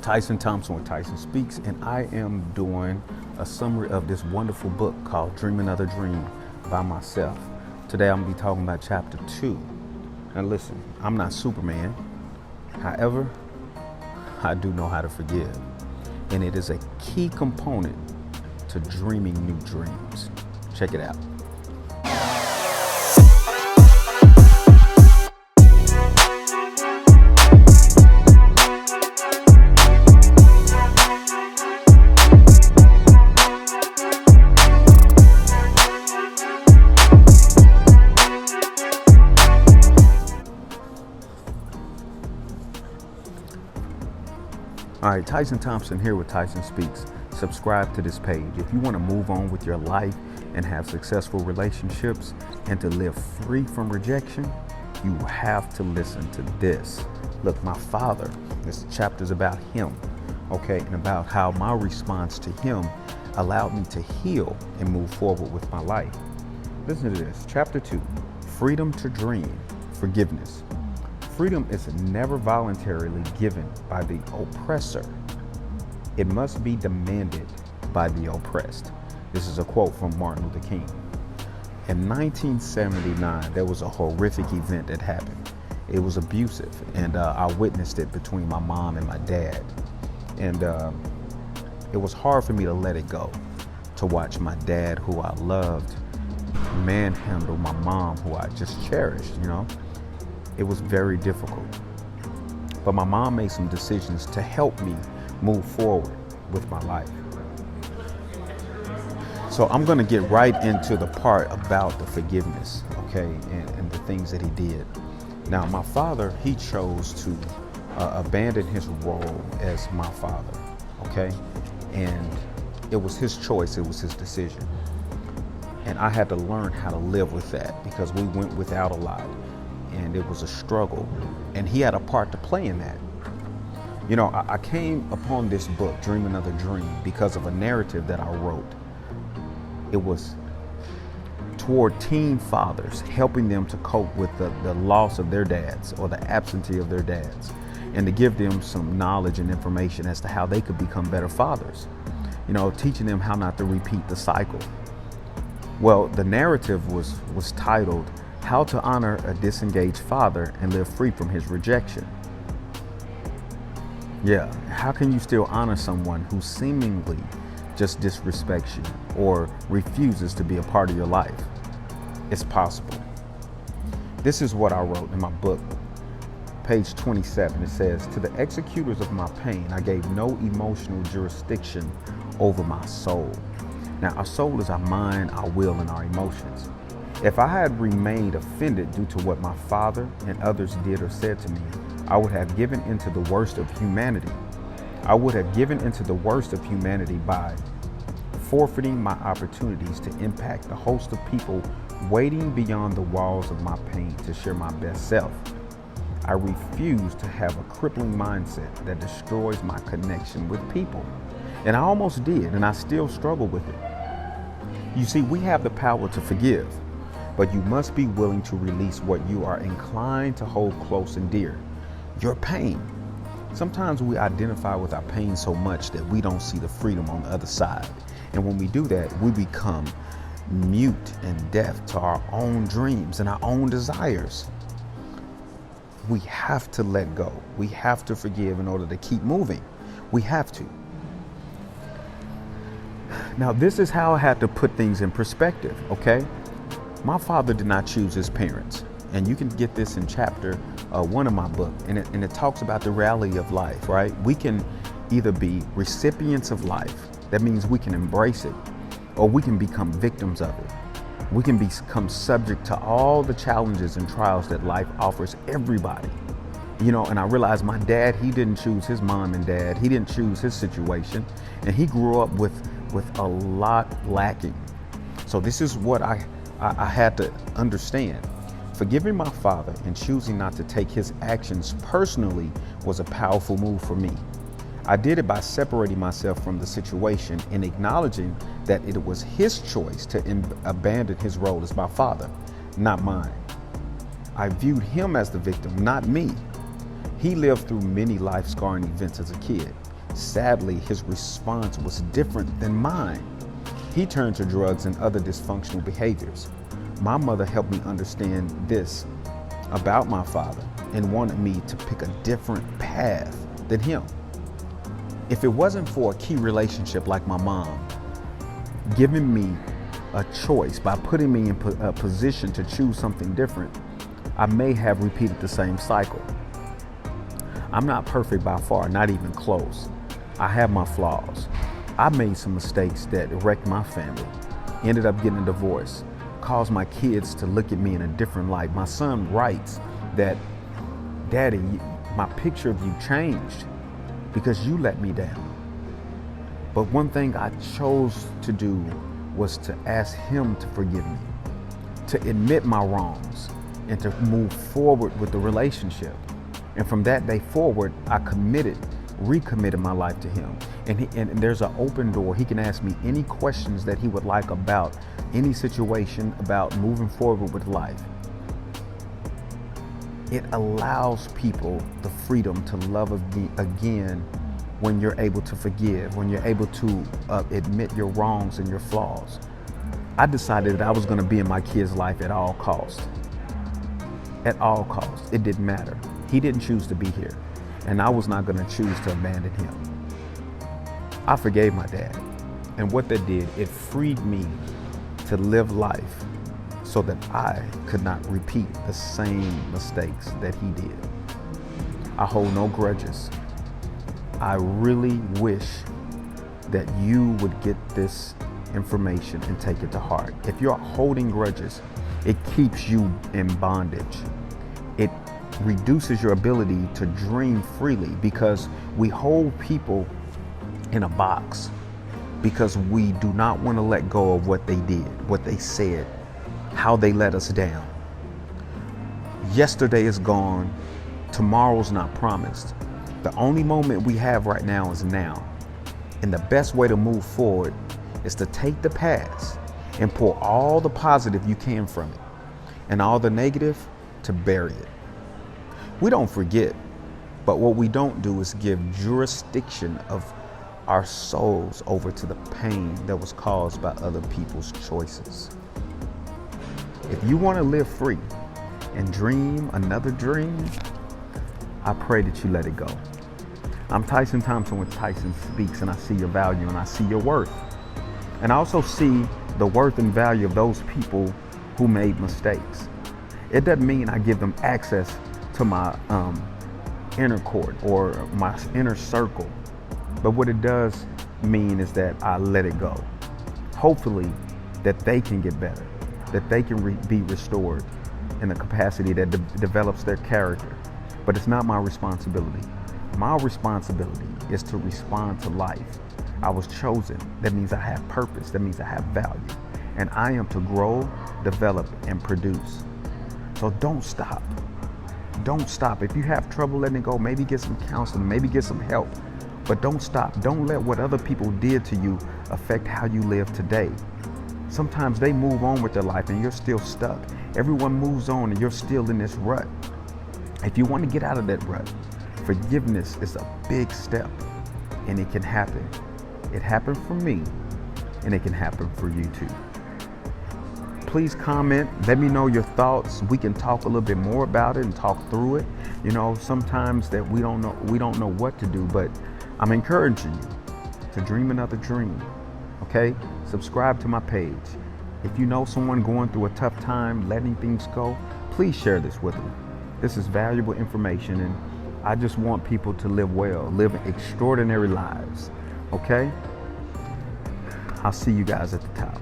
Tyson Thompson with Tyson Speaks, and I am doing a summary of this wonderful book called Dream Another Dream by myself. Today I'm going to be talking about chapter 2. Now listen, I'm not Superman. However, I do know how to forgive. And it is a key component to dreaming new dreams. Check it out. All right, Tyson Thompson here with Tyson Speaks. Subscribe to this page. If you want to move on with your life and have successful relationships and to live free from rejection, you have to listen to this. Look, my father, this chapter is about him, okay, and about how my response to him allowed me to heal and move forward with my life. Listen to this, chapter 2, freedom to dream, forgiveness. Freedom is never voluntarily given by the oppressor. It must be demanded by the oppressed. This is a quote from Martin Luther King. In 1979, there was a horrific event that happened. It was abusive, and I witnessed it between my mom and my dad. And it was hard for me to let it go, to watch my dad, who I loved, manhandle my mom, who I just cherished, you know? It was very difficult. But my mom made some decisions to help me move forward with my life. So I'm gonna get right into the part about the forgiveness, okay, and the things that he did. Now, my father, he chose to abandon his role as my father, okay? And it was his choice, it was his decision. And I had to learn how to live with that because we went without a lot. And it was a struggle, and he had a part to play in that. You know, I came upon this book, Dream Another Dream, because of a narrative that I wrote. It was toward teen fathers, helping them to cope with the loss of their dads or the absentee of their dads, and to give them some knowledge and information as to how they could become better fathers. You know, teaching them how not to repeat the cycle. Well, the narrative was titled, How to Honor a Disengaged Father and Live Free from His Rejection. Yeah, how can you still honor someone who seemingly just disrespects you or refuses to be a part of your life? It's possible. This is what I wrote in my book, page 27. It says, "To the executors of my pain, I gave no emotional jurisdiction over my soul." Now, our soul is our mind, our will, and our emotions. If I had remained offended due to what my father and others did or said to me, I would have given into the worst of humanity. I would have given into the worst of humanity by forfeiting my opportunities to impact the host of people waiting beyond the walls of my pain to share my best self. I refuse to have a crippling mindset that destroys my connection with people. And I almost did, and I still struggle with it. You see, we have the power to forgive, but you must be willing to release what you are inclined to hold close and dear, your pain. Sometimes we identify with our pain so much that we don't see the freedom on the other side. And when we do that, we become mute and deaf to our own dreams and our own desires. We have to let go. We have to forgive in order to keep moving. We have to. Now, this is how I had to put things in perspective, okay? My father did not choose his parents, and you can get this in chapter 1 of my book, and it talks about the reality of life, right? We can either be recipients of life, that means we can embrace it, or we can become victims of it. We can become subject to all the challenges and trials that life offers everybody. You know, and I realized my dad, he didn't choose his mom and dad, he didn't choose his situation, and he grew up with a lot lacking. So this is what I had to understand. Forgiving my father and choosing not to take his actions personally was a powerful move for me. I did it by separating myself from the situation and acknowledging that it was his choice to abandon his role as my father, not mine. I viewed him as the victim, not me. He lived through many life-scarring events as a kid. Sadly, his response was different than mine. He turned to drugs and other dysfunctional behaviors. My mother helped me understand this about my father and wanted me to pick a different path than him. If it wasn't for a key relationship like my mom, giving me a choice by putting me in a position to choose something different, I may have repeated the same cycle. I'm not perfect by far, not even close. I have my flaws. I made some mistakes that wrecked my family, ended up getting a divorce, caused my kids to look at me in a different light. My son writes that, "Daddy, my picture of you changed because you let me down." But one thing I chose to do was to ask him to forgive me, to admit my wrongs, and to move forward with the relationship. And from that day forward, I recommitted my life to him. And there's an open door. He can ask me any questions that he would like about any situation, about moving forward with life. It allows people the freedom to love again when you're able to forgive, when you're able to admit your wrongs and your flaws. I decided that I was going to be in my kid's life at all costs. At all costs. It didn't matter. He didn't choose to be here, and I was not going to choose to abandon him. I forgave my dad, and what that did, it freed me to live life so that I could not repeat the same mistakes that he did. I hold no grudges. I really wish that you would get this information and take it to heart. If you're holding grudges, it keeps you in bondage. It reduces your ability to dream freely because we hold people in a box because we do not want to let go of what they did, what they said, how they let us down. Yesterday is gone. Tomorrow's not promised. The only moment we have right now is now. And the best way to move forward is to take the past and pull all the positive you can from it and all the negative to bury it. We don't forget, but what we don't do is give jurisdiction of our souls over to the pain that was caused by other people's choices. If you want to live free and dream another dream, I pray that you let it go. I'm Tyson Thompson with Tyson Speaks, and I see your value and I see your worth. And I also see the worth and value of those people who made mistakes. It doesn't mean I give them access to my inner court or my inner circle. But what it does mean is that I let it go. Hopefully that they can get better, that they can be restored in a capacity that develops their character. But it's not my responsibility. My responsibility is to respond to life. I was chosen. That means I have purpose. That means I have value. And I am to grow, develop, and produce. So don't stop. Don't stop. If you have trouble letting it go, maybe get some counseling, maybe get some help. But don't stop. Don't let what other people did to you affect how you live today. Sometimes they move on with their life and you're still stuck. Everyone moves on and you're still in this rut. If you want to get out of that rut, forgiveness is a big step, and it can happen. It happened for me, and it can happen for you too. Please comment. Let me know your thoughts. We can talk a little bit more about it and talk through it. You know, sometimes that we don't know what to do, but I'm encouraging you to dream another dream. Okay? Subscribe to my page. If you know someone going through a tough time, letting things go, please share this with them. This is valuable information, and I just want people to live well, live extraordinary lives. Okay? I'll see you guys at the top.